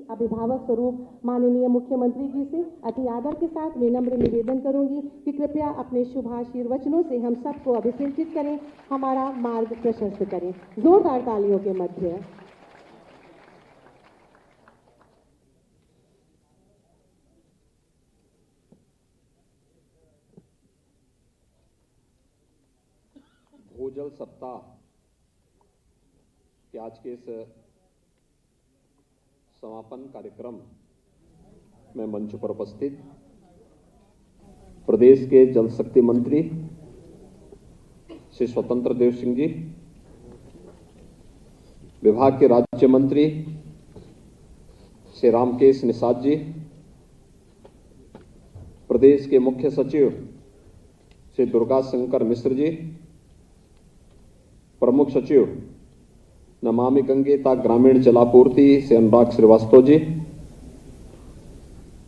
अभिभावक स्वरूप माननीय मुख्यमंत्री जी से अति आदर के साथ विनम्र निवेदन करूंगी कि कृपया अपने शुभाशीर्वचनों से हम सबको अभिषेचित करें, हमारा मार्ग प्रशस्त करें। जोरदार तालियों के मध्य भूजल सप्ताह के आज के इस समापन कार्यक्रम में मंच पर उपस्थित प्रदेश के जल शक्ति मंत्री श्री स्वतंत्र देव सिंह जी, विभाग के राज्य मंत्री श्री रामकेश निषाद जी, प्रदेश के मुख्य सचिव श्री दुर्गा शंकर मिश्र जी, प्रमुख सचिव नमामि गंगे तथा ग्रामीण जलापूर्ति से अनुराग श्रीवास्तव जी,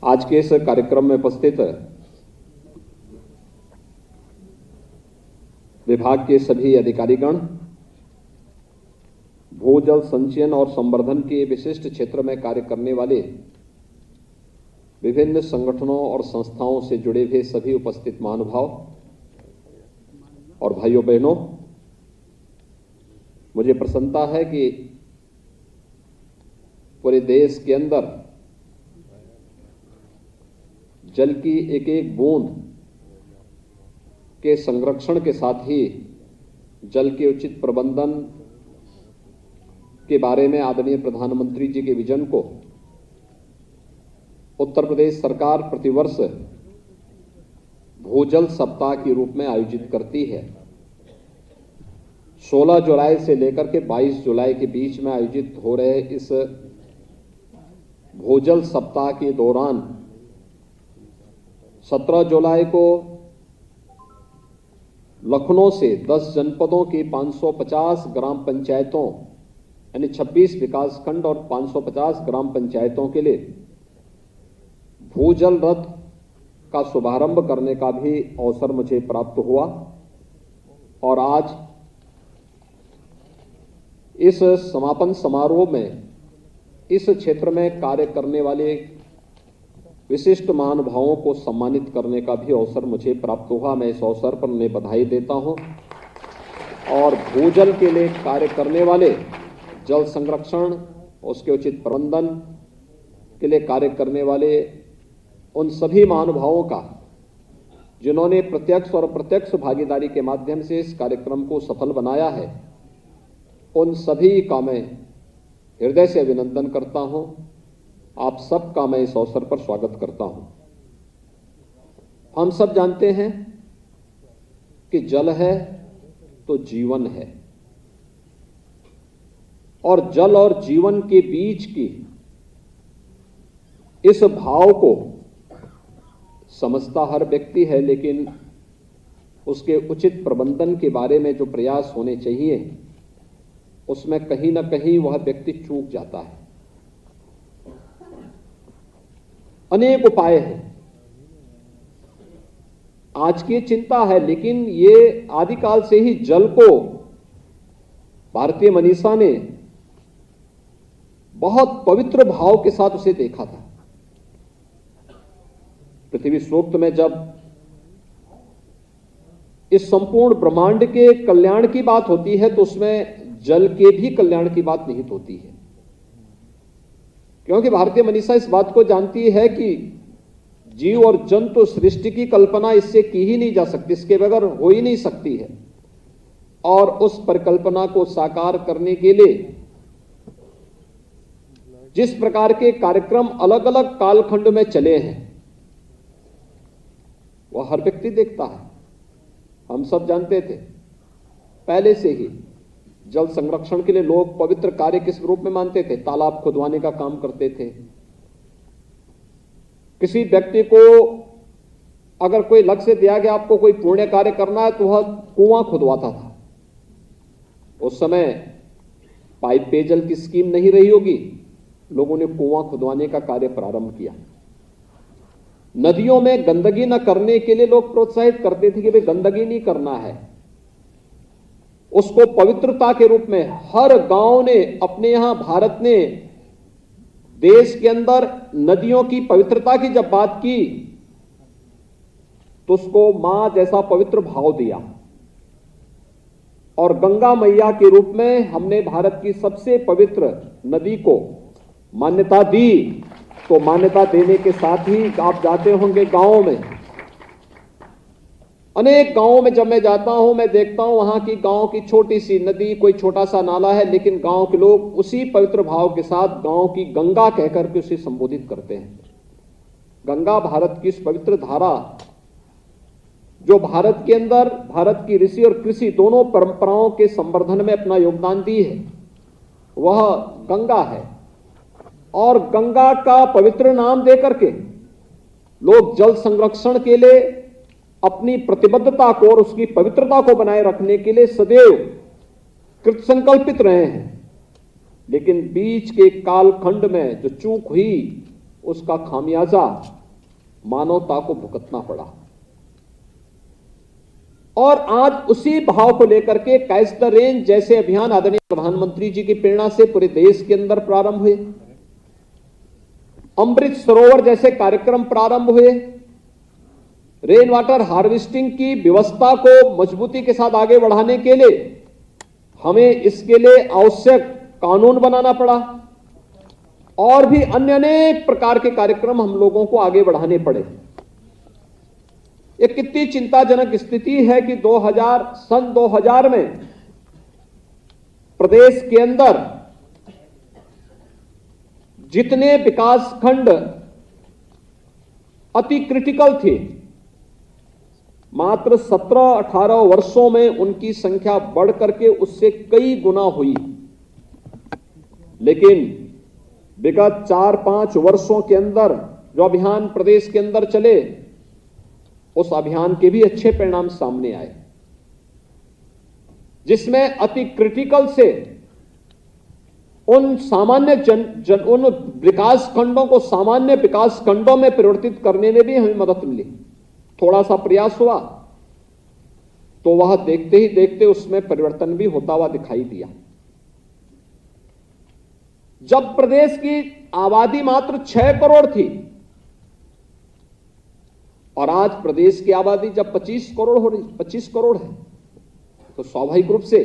आज के इस कार्यक्रम में उपस्थित विभाग के सभी अधिकारीगण, भूजल संचयन और संवर्धन के विशिष्ट क्षेत्र में कार्य करने वाले विभिन्न संगठनों और संस्थाओं से जुड़े हुए सभी उपस्थित महानुभाव और भाइयों बहनों, मुझे प्रसन्नता है कि पूरे देश के अंदर जल की एक एक बूंद के संरक्षण के साथ ही जल के उचित प्रबंधन के बारे में आदरणीय प्रधानमंत्री जी के विजन को उत्तर प्रदेश सरकार प्रतिवर्ष भूजल सप्ताह के रूप में आयोजित करती है। 16 जुलाई से लेकर के 22 जुलाई के बीच में आयोजित हो रहे इस भूजल सप्ताह के दौरान 17 जुलाई को लखनऊ से 10 जनपदों की 550 ग्राम पंचायतों यानी 26 विकासखंड और 550 ग्राम पंचायतों के लिए भूजल रथ का शुभारंभ करने का भी अवसर मुझे प्राप्त हुआ और आज इस समापन समारोह में इस क्षेत्र में कार्य करने वाले विशिष्ट महानुभावों को सम्मानित करने का भी अवसर मुझे प्राप्त हुआ। मैं इस अवसर पर उन्हें बधाई देता हूं और भूजल के लिए कार्य करने वाले, जल संरक्षण उसके उचित प्रबंधन के लिए कार्य करने वाले उन सभी महानुभावों का जिन्होंने प्रत्यक्ष और अप्रत्यक्ष भागीदारी के माध्यम से इस कार्यक्रम को सफल बनाया है, उन सभी का मैं हृदय से अभिनंदन करता हूं। आप सबका मैं इस अवसर पर स्वागत करता हूं। हम सब जानते हैं कि जल है तो जीवन है और जल और जीवन के बीच की इस भाव को समझता हर व्यक्ति है, लेकिन उसके उचित प्रबंधन के बारे में जो प्रयास होने चाहिए उसमें कहीं ना कहीं वह व्यक्ति चूक जाता है। अनेक उपाय हैं, आज की चिंता है, लेकिन ये आदिकाल से ही जल को भारतीय मनीषा ने बहुत पवित्र भाव के साथ उसे देखा था। पृथ्वी सूक्त में जब इस संपूर्ण ब्रह्मांड के कल्याण की बात होती है तो उसमें जल के भी कल्याण की बात निहित होती है, क्योंकि भारतीय मनीषा इस बात को जानती है कि जीव और जंतु सृष्टि की कल्पना इससे की ही नहीं जा सकती, इसके बगैर हो ही नहीं सकती है। और उस परिकल्पना को साकार करने के लिए जिस प्रकार के कार्यक्रम अलग अलग कालखंड में चले हैं वह हर व्यक्ति देखता है। हम सब जानते थे पहले से ही जल संरक्षण के लिए लोग पवित्र कार्य किस रूप में मानते थे, तालाब खुदवाने का काम करते थे। किसी व्यक्ति को अगर कोई लक्ष्य दिया गया आपको कोई पुण्य कार्य करना है तो वह कुआं खुदवाता था। उस समय पाइप पेयजल की स्कीम नहीं रही होगी, लोगों ने कुआं खुदवाने का कार्य प्रारंभ किया। नदियों में गंदगी न करने के लिए लोग प्रोत्साहित करते थे कि भाई गंदगी नहीं करना है, उसको पवित्रता के रूप में हर गांव ने अपने यहां भारत ने देश के अंदर नदियों की पवित्रता की जब बात की तो उसको मां जैसा पवित्र भाव दिया और गंगा मैया के रूप में हमने भारत की सबसे पवित्र नदी को मान्यता दी। तो मान्यता देने के साथ ही आप जाते होंगे गांवों में, अनेक गांवों में जब मैं जाता हूं मैं देखता हूं वहां की गांव की छोटी सी नदी, कोई छोटा सा नाला है, लेकिन गांव के लोग उसी पवित्र भाव के साथ गांव की गंगा कहकर के उसे संबोधित करते हैं। गंगा भारत की इस पवित्र धारा जो भारत के अंदर भारत की ऋषि और कृषि दोनों परंपराओं के संवर्धन में अपना योगदान दी है, वह गंगा है। और गंगा का पवित्र नाम देकर के लोग जल संरक्षण के लिए अपनी प्रतिबद्धता को और उसकी पवित्रता को बनाए रखने के लिए सदैव कृतसंकल्पित रहे हैं। लेकिन बीच के कालखंड में जो चूक हुई उसका खामियाजा मानवता को भुगतना पड़ा। और आज उसी भाव को लेकर के कैच द रेन जैसे अभियान आदरणीय प्रधानमंत्री जी की प्रेरणा से पूरे देश के अंदर प्रारंभ हुए, अमृत सरोवर जैसे कार्यक्रम प्रारंभ हुए, रेन वाटर हार्वेस्टिंग की व्यवस्था को मजबूती के साथ आगे बढ़ाने के लिए हमें इसके लिए आवश्यक कानून बनाना पड़ा और भी अन्य अनेक प्रकार के कार्यक्रम हम लोगों को आगे बढ़ाने पड़े। ये कितनी चिंताजनक स्थिति है कि सन 2000 में प्रदेश के अंदर जितने विकास खंड अति क्रिटिकल थे, मात्र 17-18 वर्षों में उनकी संख्या बढ़ करके उससे कई गुना हुई। लेकिन विगत 4-5 वर्षों के अंदर जो अभियान प्रदेश के अंदर चले, उस अभियान के भी अच्छे परिणाम सामने आए, जिसमें अति क्रिटिकल से उन सामान्य उन विकास खंडों को सामान्य विकास खंडों में परिवर्तित करने में भी हमें मदद मिली। थोड़ा सा प्रयास हुआ तो वह देखते ही देखते उसमें परिवर्तन भी होता हुआ दिखाई दिया। जब प्रदेश की आबादी मात्र 6 करोड़ थी और आज प्रदेश की आबादी जब 25 करोड़ है, तो स्वाभाविक रूप से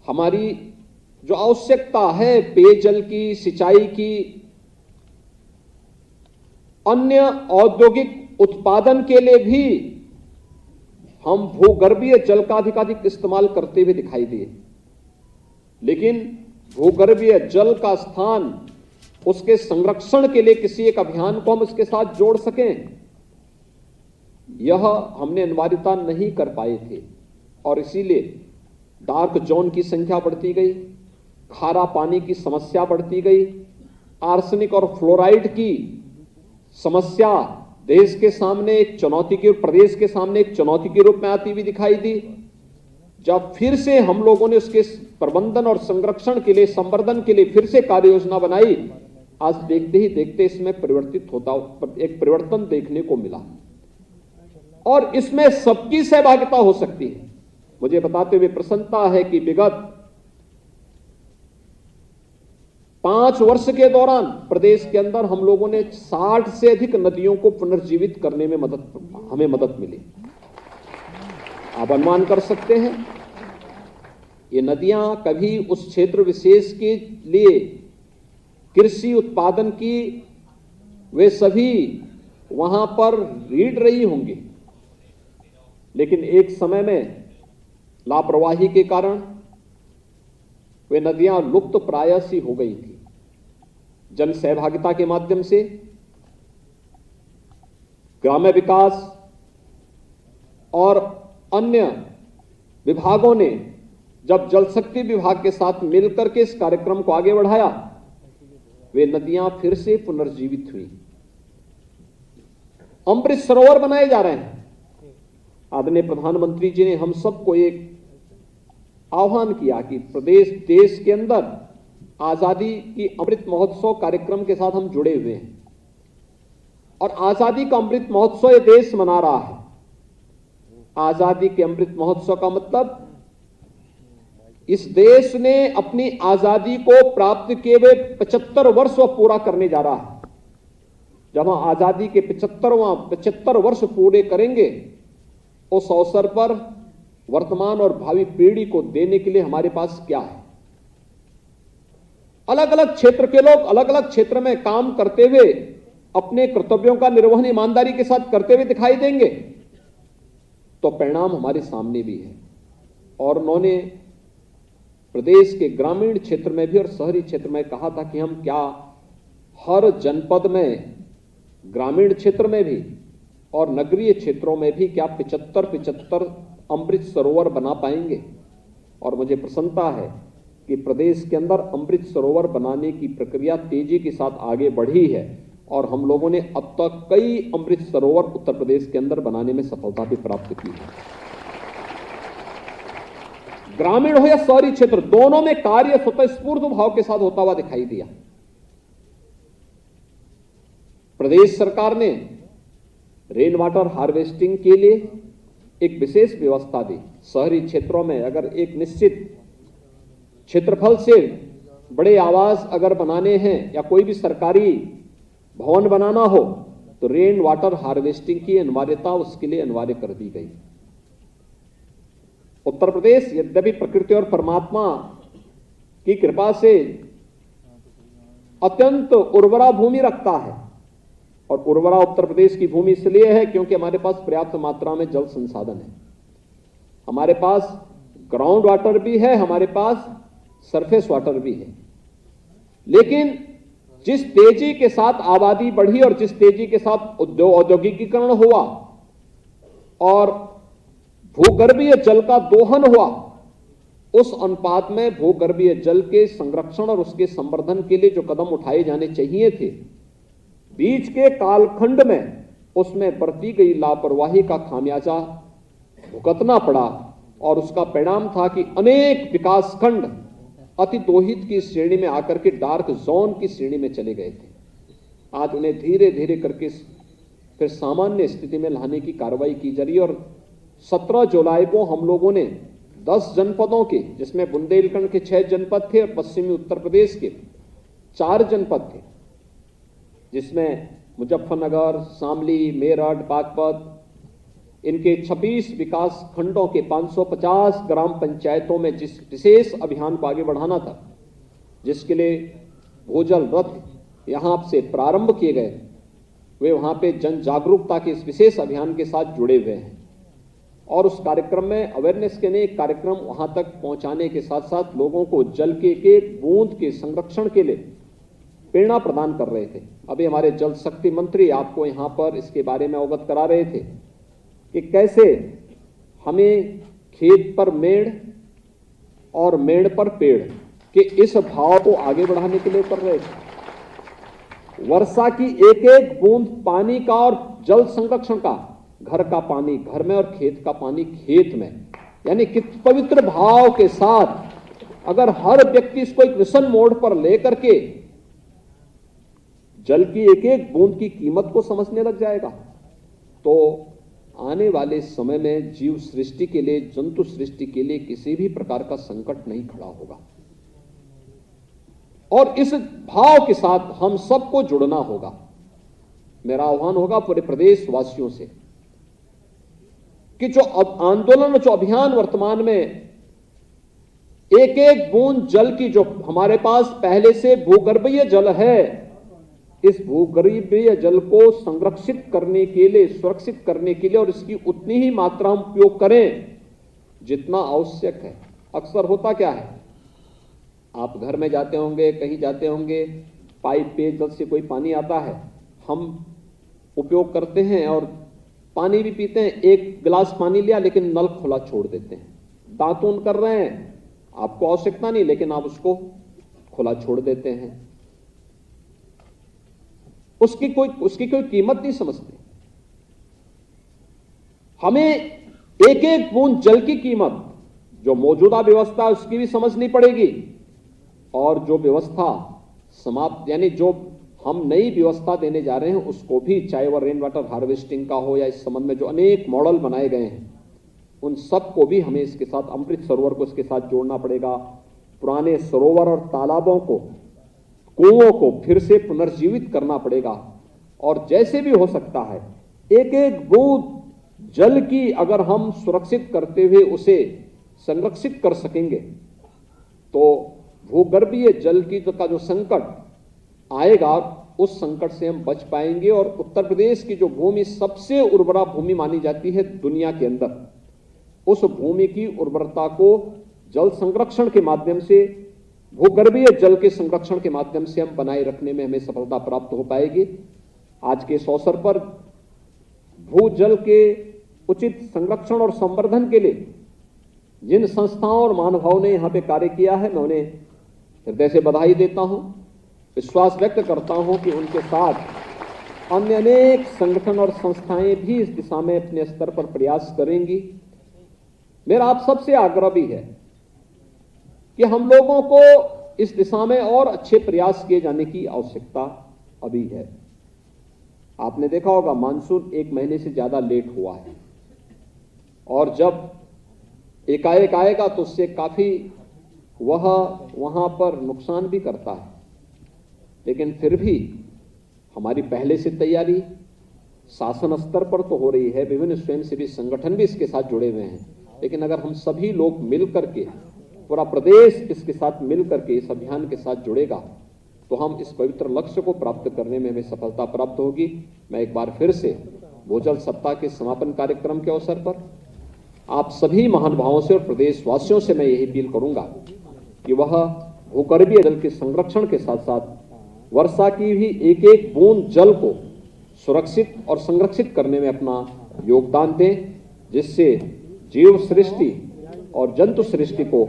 हमारी जो आवश्यकता है पेयजल की, सिंचाई की, अन्य औद्योगिक उत्पादन के लिए भी हम भूगर्भीय जल का अधिकाधिक इस्तेमाल करते हुए दिखाई दिए। लेकिन भूगर्भीय जल का स्थान, उसके संरक्षण के लिए किसी एक अभियान को हम उसके साथ जोड़ सकें, यह हमने अनिवार्यता नहीं कर पाए थे। और इसीलिए डार्क जोन की संख्या बढ़ती गई, खारा पानी की समस्या बढ़ती गई, आर्सेनिक और फ्लोराइड की समस्या देश के सामने एक चुनौती के, प्रदेश के सामने एक चुनौती के रूप में आती हुई दिखाई दी। जब फिर से हम लोगों ने उसके प्रबंधन और संरक्षण के लिए, संवर्धन के लिए फिर से कार्य योजना बनाई, आज देखते ही देखते इसमें एक परिवर्तन देखने को मिला और इसमें सबकी सहभागिता हो सकती है। मुझे बताते हुए प्रसन्नता है कि विगत 5 वर्ष के दौरान प्रदेश के अंदर हम लोगों ने 60 से अधिक नदियों को पुनर्जीवित करने में हमें मदद मिली। आप अनुमान कर सकते हैं ये नदियां कभी उस क्षेत्र विशेष के लिए कृषि उत्पादन की वे सभी वहां पर रीढ़ रही होंगी, लेकिन एक समय में लापरवाही के कारण वे नदियां लुप्त प्राय सी हो गई थी। जन सहभागिता के माध्यम से ग्राम्य विकास और अन्य विभागों ने जब जल शक्ति विभाग के साथ मिलकर के इस कार्यक्रम को आगे बढ़ाया, वे नदियां फिर से पुनर्जीवित हुई। अमृत सरोवर बनाए जा रहे हैं। आदरणीय प्रधानमंत्री जी ने हम सबको एक आह्वान किया कि देश के अंदर आजादी की अमृत महोत्सव कार्यक्रम के साथ हम जुड़े हुए हैं और आजादी का अमृत महोत्सव ये देश मना रहा है। आजादी के अमृत महोत्सव का मतलब इस देश ने अपनी आजादी को प्राप्त किए हुए 75 वर्ष पूरा करने जा रहा है। जब हम आजादी के 75 वर्ष पूरे करेंगे, उस अवसर पर वर्तमान और भावी पीढ़ी को देने के लिए हमारे पास क्या है। अलग अलग क्षेत्र के लोग अलग अलग क्षेत्र में काम करते हुए अपने कर्तव्यों का निर्वहन ईमानदारी के साथ करते हुए दिखाई देंगे, तो परिणाम हमारे सामने भी है। और उन्होंने प्रदेश के ग्रामीण क्षेत्र में भी और शहरी क्षेत्र में कहा था कि हम क्या हर जनपद में, ग्रामीण क्षेत्र में भी और नगरीय क्षेत्रों में भी क्या 75 अमृत सरोवर बना पाएंगे। और मुझे प्रसन्नता है कि प्रदेश के अंदर अमृत सरोवर बनाने की प्रक्रिया तेजी के साथ आगे बढ़ी है और हम लोगों ने अब तक कई अमृत सरोवर उत्तर प्रदेश के अंदर बनाने में सफलता भी प्राप्त की है। ग्रामीण हो या शहरी क्षेत्र, दोनों में कार्य स्वतःस्फूर्त भाव के साथ होता हुआ दिखाई दिया। प्रदेश सरकार ने रेन वाटर हार्वेस्टिंग के लिए एक विशेष व्यवस्था दी। शहरी क्षेत्रों में अगर एक निश्चित क्षेत्रफल से बड़े आवास अगर बनाने हैं या कोई भी सरकारी भवन बनाना हो, तो रेन वाटर हार्वेस्टिंग की अनिवार्यता उसके लिए अनिवार्य कर दी गई। उत्तर प्रदेश यद्यपि प्रकृति और परमात्मा की कृपा से अत्यंत उर्वरा भूमि रखता है, और उर्वरा उत्तर प्रदेश की भूमि इसलिए है क्योंकि हमारे पास पर्याप्त मात्रा में जल संसाधन है। हमारे पास ग्राउंड वाटर भी है, हमारे पास सरफेस वाटर भी है। लेकिन जिस तेजी के साथ आबादी बढ़ी और जिस तेजी के साथ औद्योगिकीकरण हुआ और भूगर्भीय जल का दोहन हुआ, उस अनुपात में भूगर्भीय जल के संरक्षण और उसके संवर्धन के लिए जो कदम उठाए जाने चाहिए थे, बीच के कालखंड में उसमें बरती गई लापरवाही का खामियाजा भुगतना पड़ा। और उसका परिणाम था कि अनेक विकासखंड अति दोहित की श्रेणी में आकर के डार्क जोन की श्रेणी में चले गए थे। आज उन्हें धीरे धीरे करके फिर सामान्य स्थिति में लाने की कार्रवाई की जा रही है। और 17 जुलाई को हम लोगों ने 10 जनपदों के, जिसमें बुंदेलखंड के 6 जनपद थे और पश्चिमी उत्तर प्रदेश के 4 जनपद थे, जिसमें मुजफ्फरनगर, शामली, मेरठ, बागपत, इनके 26 विकास खंडों के 550 ग्राम पंचायतों में जिस विशेष अभियान को आगे बढ़ाना था, जिसके लिए भूजल रथ यहां से प्रारंभ किए गए, वे वहां पे जन जागरूकता के इस विशेष अभियान के साथ जुड़े हुए हैं। और उस कार्यक्रम में अवेयरनेस के लिए एक कार्यक्रम वहां तक पहुंचाने के साथ साथ लोगों को जल के एक बूंद के संरक्षण के लिए प्रेरणा प्रदान कर रहे थे। अभी हमारे जल शक्ति मंत्री आपको यहां पर इसके बारे में अवगत करा रहे थे कि कैसे हमें खेत पर मेड़ और मेड़ पर पेड़ के इस भाव को आगे बढ़ाने के लिए कर रहे थे। वर्षा की एक एक बूंद पानी का और जल संरक्षण का, घर का पानी घर में और खेत का पानी खेत में, यानी कि पवित्र भाव के साथ अगर हर व्यक्ति इसको एक मिशन मोड पर लेकर के जल की एक एक बूंद की कीमत को समझने लग जाएगा, तो आने वाले समय में जीव सृष्टि के लिए, जंतु सृष्टि के लिए किसी भी प्रकार का संकट नहीं खड़ा होगा। और इस भाव के साथ हम सबको जुड़ना होगा। मेरा आह्वान होगा पूरे प्रदेश वासियों से कि जो आंदोलन, जो अभियान वर्तमान में एक एक बूंद जल की, जो हमारे पास पहले से भूगर्भीय जल है, इस भूगर्भीय जल को संरक्षित करने के लिए, सुरक्षित करने के लिए और इसकी उतनी ही मात्रा हम उपयोग करें जितना आवश्यक है। अक्सर होता क्या है, आप घर में जाते होंगे, कहीं जाते होंगे, पाइप पे जल से कोई पानी आता है, हम उपयोग करते हैं और पानी भी पीते हैं। एक गिलास पानी लिया लेकिन नल खुला छोड़ देते हैं, दातून कर रहे हैं, आपको आवश्यकता नहीं लेकिन आप उसको खुला छोड़ देते हैं। उसकी कोई कीमत नहीं समझते। हमें एक एक बूंद जल की कीमत, जो मौजूदा व्यवस्था है उसकी भी समझनी पड़ेगी, और जो व्यवस्था समाप्त, यानी जो हम नई व्यवस्था देने जा रहे हैं उसको भी, चाहे वह रेन वाटर हार्वेस्टिंग का हो या इस संबंध में जो अनेक मॉडल बनाए गए हैं, उन सबको भी हमें इसके साथ, अमृत सरोवर को इसके साथ जोड़ना पड़ेगा। पुराने सरोवर और तालाबों को, कुओं को फिर से पुनर्जीवित करना पड़ेगा। और जैसे भी हो सकता है, एक एक बूंद जल की अगर हम सुरक्षित करते हुए उसे संरक्षित कर सकेंगे तो भूगर्भीय जल की का जो संकट आएगा, उस संकट से हम बच पाएंगे। और उत्तर प्रदेश की जो भूमि सबसे उर्वरा भूमि मानी जाती है दुनिया के अंदर, उस भूमि की उर्वरता को जल संरक्षण के माध्यम से, भूगर्भीय जल के संरक्षण के माध्यम से हम बनाए रखने में हमें सफलता प्राप्त हो पाएगी। आज के इस अवसर पर भूजल के उचित संरक्षण और संवर्धन के लिए जिन संस्थाओं और महानुभावों ने यहां पे कार्य किया है, मैं उन्हें हृदय से बधाई देता हूं। विश्वास व्यक्त करता हूं कि उनके साथ अन्य अनेक संगठन और संस्थाएं भी इस दिशा में अपने स्तर पर प्रयास करेंगी। मेरा आप सबसे आग्रह भी है कि हम लोगों को इस दिशा में और अच्छे प्रयास किए जाने की आवश्यकता अभी है। आपने देखा होगा मानसून 1 महीने से ज्यादा लेट हुआ है, और जब एकाएक आएगा तो उससे काफी वह वहां पर नुकसान भी करता है। लेकिन फिर भी हमारी पहले से तैयारी शासन स्तर पर तो हो रही है, विभिन्न स्वयंसेवी संगठन भी इसके साथ जुड़े हुए हैं। लेकिन अगर हम सभी लोग मिल करके, पूरा प्रदेश इसके साथ मिल करके इस अभियान के साथ जुड़ेगा तो हम इस पवित्र लक्ष्य को प्राप्त करने में हमें सफलता प्राप्त होगी। मैं एक बार फिर से भूजल सप्ताह के समापन कार्यक्रम के अवसर पर आप सभी महानुभावों से और प्रदेशवासियों से मैं यही अपील करूंगा कि वह भूगर्भीय जल के संरक्षण के साथ साथ वर्षा की भी एक एक बूंद जल को सुरक्षित और संरक्षित करने में अपना योगदान दें, जिससे जीव सृष्टि और जंतु सृष्टि को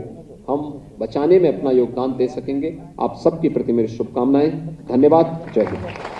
हम बचाने में अपना योगदान दे सकेंगे। आप सबके प्रति मेरी शुभकामनाएं। धन्यवाद। जय हिंद।